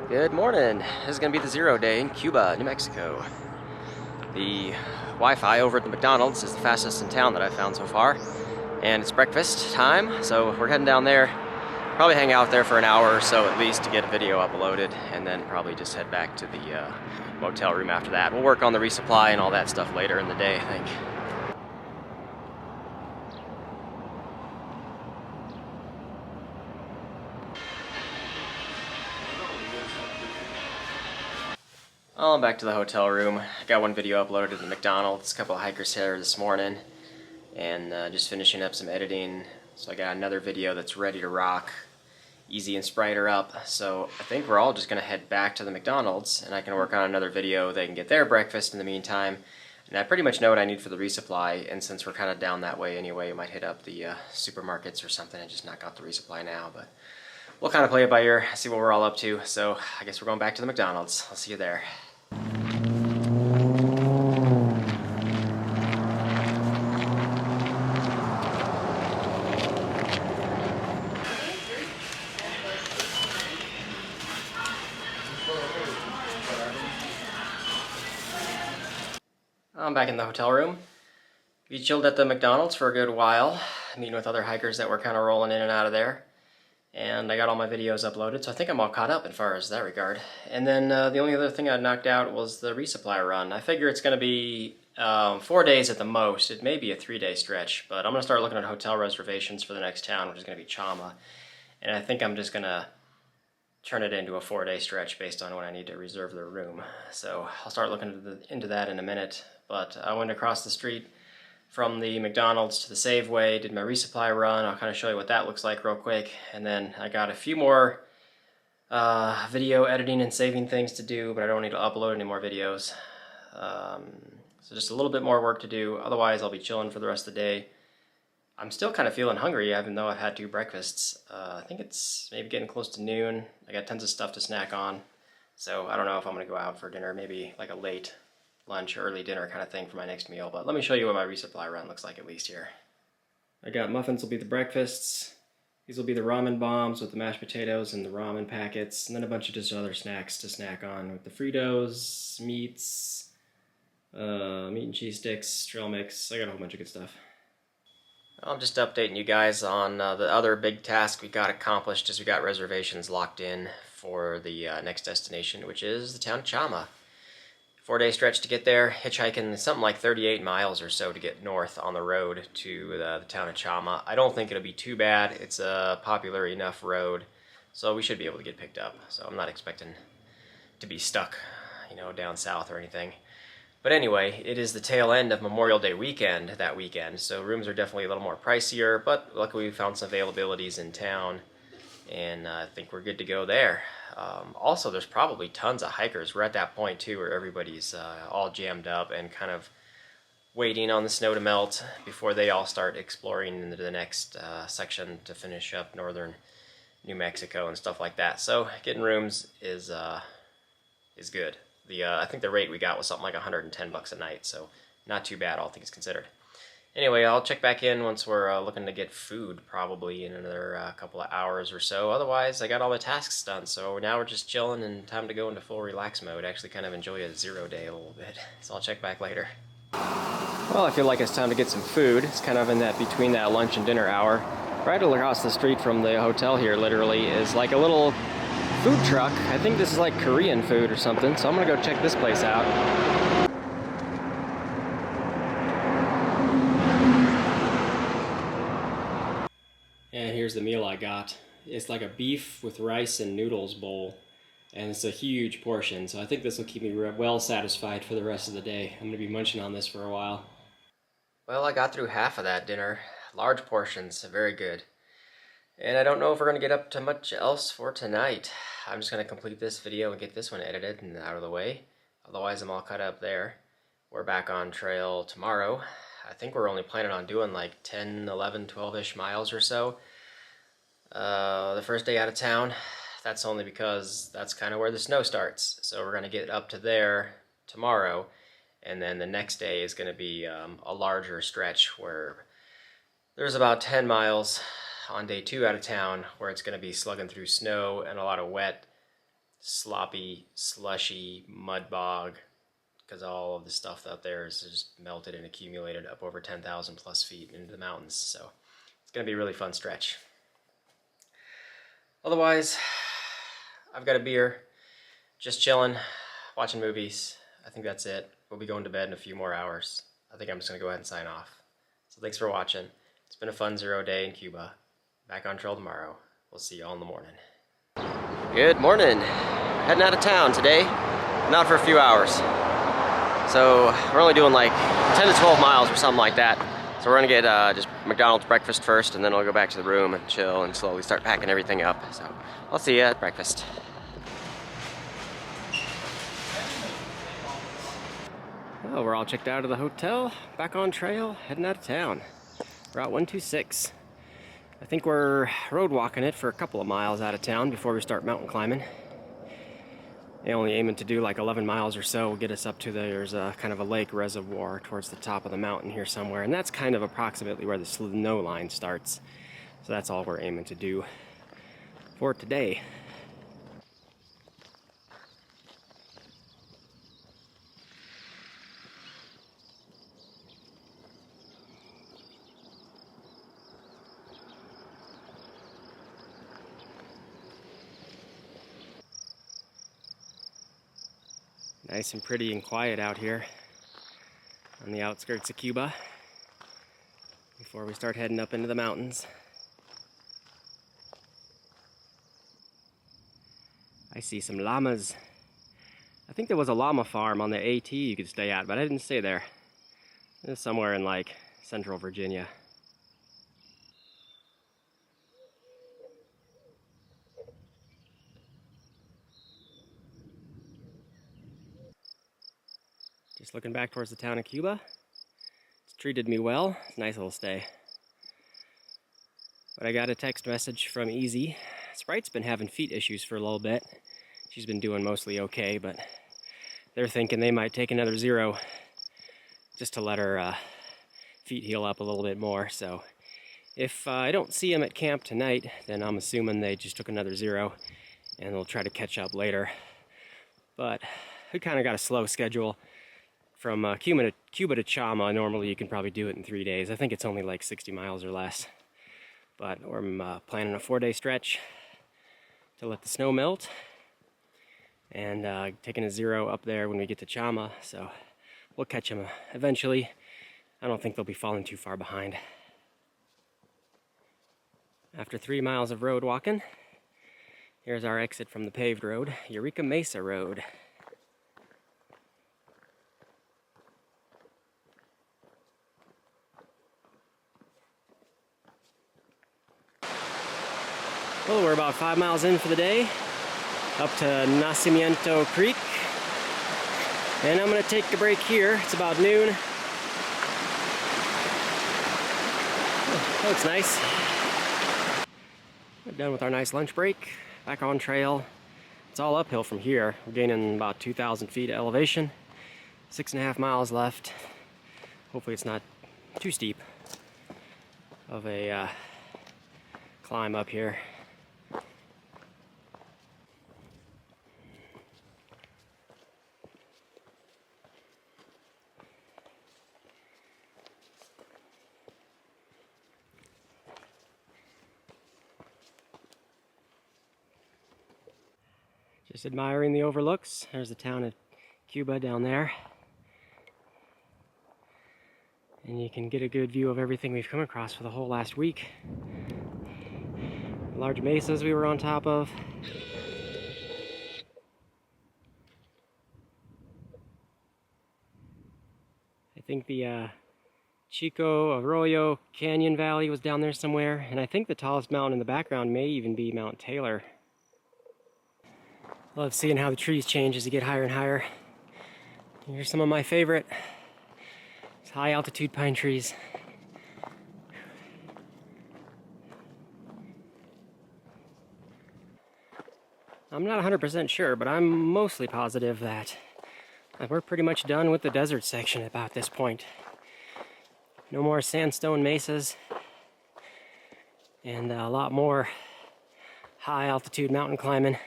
Good morning. This is going to be the 0 day in Cuba, New Mexico. The Wi-Fi over at the McDonald's is the fastest in town that I've found so far. And it's breakfast time, so we're heading down there. Probably hang out there for an hour or so at least to get a video uploaded, and then probably just head back to the motel room after that. We'll work on the resupply and all that stuff later in the day, I think. Well, I'm back to the hotel room. I got one video uploaded at the McDonald's, a couple of hikers here this morning, and just finishing up some editing. So I got another video that's ready to rock, easy and spriter up. So I think we're all just gonna head back to the McDonald's, and I can work on another video. They can get their breakfast in the meantime. And I pretty much know what I need for the resupply, and since we're kind of down that way anyway, we might hit up the supermarkets or something and just knock out the resupply now. But we'll kind of play it by ear, see what we're all up to. So I guess we're going back to the McDonald's. I'll see you there. I'm back in the hotel room. We chilled at the McDonald's for a good while, meeting with other hikers that were kind of rolling in and out of there. And I got all my videos uploaded, so I think I'm all caught up as far as that regard. And then the only other thing I knocked out was the resupply run. I figure it's going to be 4 days at the most. It may be a 3-day stretch, but I'm going to start looking at hotel reservations for the next town, which is going to be Chama. And I think I'm just going to turn it into a 4-day stretch based on when I need to reserve the room. So I'll start looking into that in a minute. But I went across the street from the McDonald's to the Safeway, did my resupply run. I'll kind of show you what that looks like real quick. And then I got a few more video editing and saving things to do, but I don't need to upload any more videos. So just a little bit more work to do. Otherwise, I'll be chilling for the rest of the day. I'm still kind of feeling hungry, even though I've had 2 breakfasts. I think it's maybe getting close to noon. I got tons of stuff to snack on. So I don't know if I'm going to go out for dinner, maybe like a late lunch, early dinner kind of thing for my next meal. But let me show you what my resupply run looks like at least here. I got muffins will be the breakfasts. These will be the ramen bombs with the mashed potatoes and the ramen packets. And then a bunch of just other snacks to snack on with the Fritos, meats, meat and cheese sticks, trail mix. I got a whole bunch of good stuff. I'm just updating you guys on the other big task we got accomplished as we got reservations locked in for the next destination, which is the town of Chama. 4-day stretch to get there, hitchhiking something like 38 miles or so to get north on the road to the town of Chama. I don't think it'll be too bad. It's a popular enough road, so we should be able to get picked up. So I'm not expecting to be stuck, down south or anything. But anyway, it is the tail end of Memorial Day weekend that weekend, so rooms are definitely a little more pricier, but luckily we found some availabilities in town, and I think we're good to go there. Also, there's probably tons of hikers. We're at that point too where everybody's all jammed up and kind of waiting on the snow to melt before they all start exploring into the next section to finish up northern New Mexico and stuff like that. So getting rooms is good. I think the rate we got was something like $110 a night, so not too bad, all things considered. Anyway, I'll check back in once we're looking to get food, probably in another couple of hours or so. Otherwise, I got all the tasks done, so now we're just chilling and time to go into full relax mode. Actually kind of enjoy a 0 day a little bit. So I'll check back later. Well, I feel like it's time to get some food. It's kind of in that between that lunch and dinner hour. Right across the street from the hotel here, literally, is like a little food truck. I think this is like Korean food or something, so I'm gonna go check this place out. And here's the meal I got. It's like a beef with rice and noodles bowl, and it's a huge portion, so I think this will keep me well satisfied for the rest of the day. I'm gonna be munching on this for a while. Well, I got through half of that dinner. Large portions, very good. And I don't know if we're gonna get up to much else for tonight. I'm just gonna complete this video and get this one edited and out of the way. Otherwise, I'm all cut up there. We're back on trail tomorrow. I think we're only planning on doing like 10, 11, 12-ish miles or so. The first day out of town, that's only because that's kind of where the snow starts. So we're going to get up to there tomorrow, and then the next day is going to be a larger stretch where there's about 10 miles on day 2 out of town where it's going to be slugging through snow and a lot of wet sloppy, slushy mud bog, because all of the stuff out there is just melted and accumulated up over 10,000 plus feet into the mountains. So it's going to be a really fun stretch. Otherwise, I've got a beer, just chilling, watching movies. I think that's it. We'll be going to bed in a few more hours. I think I'm just going to go ahead and sign off. So thanks for watching. It's been a fun 0 day in Cuba. Back on trail tomorrow. We'll see you all in the morning. Good morning. Heading out of town today. Not for a few hours. So we're only doing like 10 to 12 miles or something like that. So we're gonna get just McDonald's breakfast first, and then I'll go back to the room and chill and slowly start packing everything up. So I'll see you at breakfast. Well, we're all checked out of the hotel, back on trail, heading out of town. Route 126. I think we're road walking it for a couple of miles out of town before we start mountain climbing. They're only aiming to do like 11 miles or so, get us up to there's a kind of a lake reservoir towards the top of the mountain here somewhere, and that's kind of approximately where the snow line starts. So that's all we're aiming to do for today. Nice and pretty and quiet out here on the outskirts of Cuba before we start heading up into the mountains. I see some llamas. I think there was a llama farm on the AT you could stay at, but I didn't stay there. It was somewhere in like central Virginia. Just looking back towards the town of Cuba. It's treated me well. It's a nice little stay. But I got a text message from Easy. Sprite's been having feet issues for a little bit. She's been doing mostly okay, but they're thinking they might take another 0 just to let her feet heal up a little bit more. So if I don't see them at camp tonight, then I'm assuming they just took another 0 and they'll try to catch up later. But we kind of got a slow schedule. From Cuba to Chama, normally you can probably do it in 3 days. I think it's only like 60 miles or less. But I'm planning a 4-day stretch to let the snow melt. And taking a 0 up there when we get to Chama. So we'll catch them eventually. I don't think they'll be falling too far behind. After 3 miles of road walking, here's our exit from the paved road, Eureka Mesa Road. Well, we're about 5 miles in for the day, up to Nacimiento Creek. And I'm going to take a break here. It's about noon. Oh, looks nice. We're done with our nice lunch break. Back on trail. It's all uphill from here. We're gaining about 2,000 feet of elevation. 6.5 miles left. Hopefully it's not too steep of a climb up here. Just admiring the overlooks. There's the town of Cuba down there. And you can get a good view of everything we've come across for the whole last week. Large mesas we were on top of. I think the Chico Arroyo Canyon Valley was down there somewhere. And I think the tallest mountain in the background may even be Mount Taylor. Love seeing how the trees change as you get higher and higher. Here's some of my favorite high altitude pine trees. I'm not 100% sure, but I'm mostly positive that we're pretty much done with the desert section about this point. No more sandstone mesas and a lot more high altitude mountain climbing.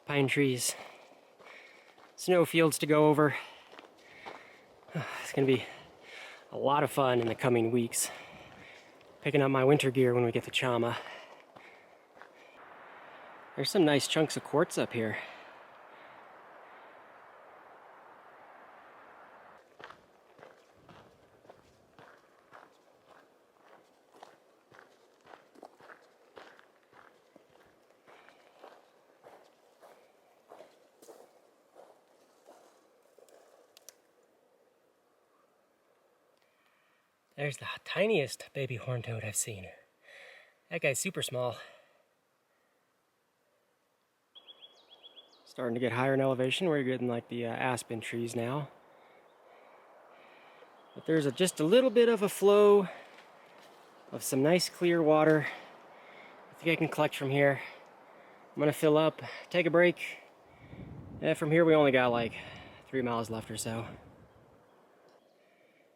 Pine trees. Snow fields to go over. It's gonna be a lot of fun in the coming weeks. Picking up my winter gear when we get to Chama. There's some nice chunks of quartz up here. There's the tiniest baby horned toad I've seen. That guy's super small. Starting to get higher in elevation. We're getting like the aspen trees now. But there's just a little bit of a flow of some nice clear water. I think I can collect from here. I'm gonna fill up, take a break. And from here we only got like 3 miles left or so.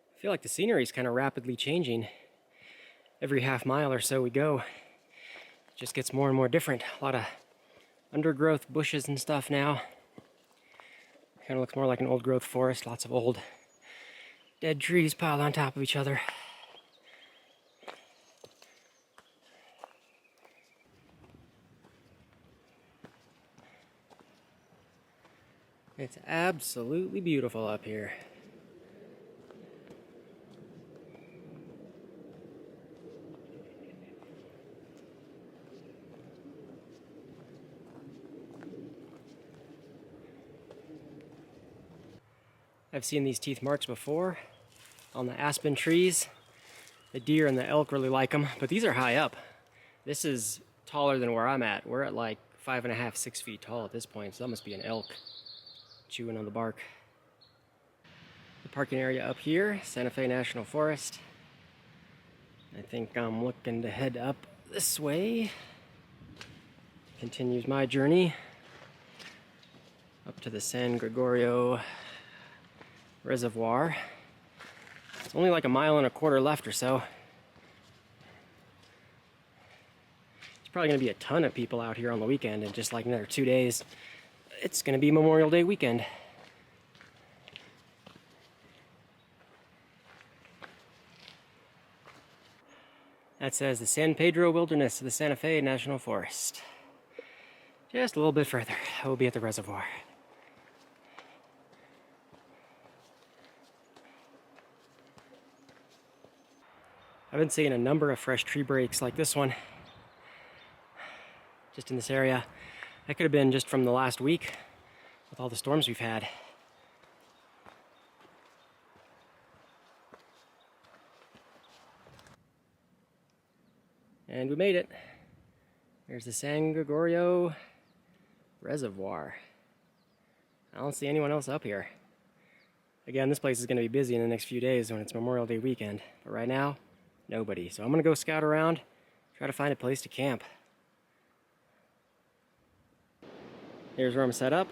I feel like the scenery is kind of rapidly changing. Every half mile or so we go, it just gets more and more different. A lot of undergrowth bushes and stuff now. Kind of looks more like an old growth forest. Lots of old dead trees piled on top of each other. It's absolutely beautiful up here. I've seen these teeth marks before on the aspen trees. The deer and the elk really like them, but these are high up. This is taller than where I'm at. We're at like 5.5, 6 feet tall at this point, so that must be an elk chewing on the bark. The parking area up here, Santa Fe National Forest. I think I'm looking to head up this way. Continues my journey up to the San Gregorio Reservoir. It's only like 1.25 miles left or so. There's probably gonna be a ton of people out here on the weekend, and just like another 2 days, it's gonna be Memorial Day weekend. That says the San Pedro Wilderness of the Santa Fe National Forest. Just a little bit further, I will be at the reservoir. I've been seeing a number of fresh tree breaks like this one, just in this area. That could have been just from the last week with all the storms we've had. And we made it. There's the San Gregorio Reservoir. I don't see anyone else up here. Again, this place is going to be busy in the next few days when it's Memorial Day weekend. But right now, nobody. So I'm going to go scout around, try to find a place to camp. Here's where I'm set up,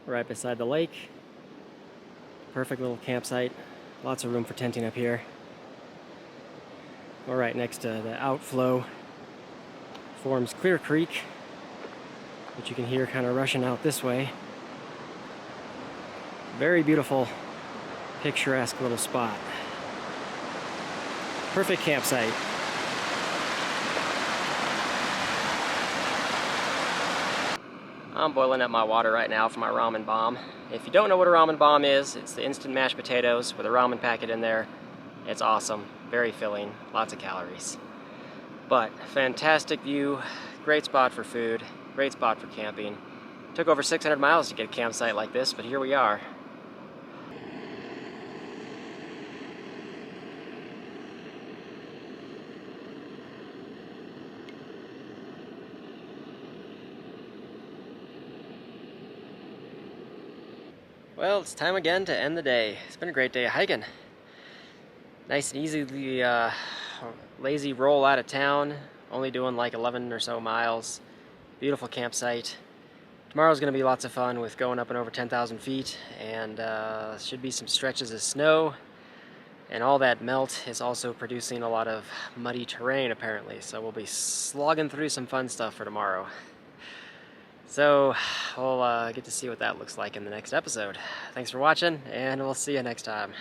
right beside the lake. Perfect little campsite. Lots of room for tenting up here. We're right next to the outflow. Forms Clear Creek, which you can hear kind of rushing out this way. Very beautiful, picturesque little spot. Perfect campsite. I'm boiling up my water right now for my ramen bomb. If you don't know what a ramen bomb is, it's the instant mashed potatoes with a ramen packet in there. It's awesome, very filling, lots of calories. But fantastic view, great spot for food, great spot for camping. Took over 600 miles to get a campsite like this, but here we are. Well, it's time again to end the day. It's been a great day of hiking. Nice and easy, lazy roll out of town, only doing like 11 or so miles. Beautiful campsite. Tomorrow's going to be lots of fun with going up and over 10,000 feet, and should be some stretches of snow. And all that melt is also producing a lot of muddy terrain apparently, so we'll be slogging through some fun stuff for tomorrow. So we'll get to see what that looks like in the next episode. Thanks for watching, and we'll see you next time.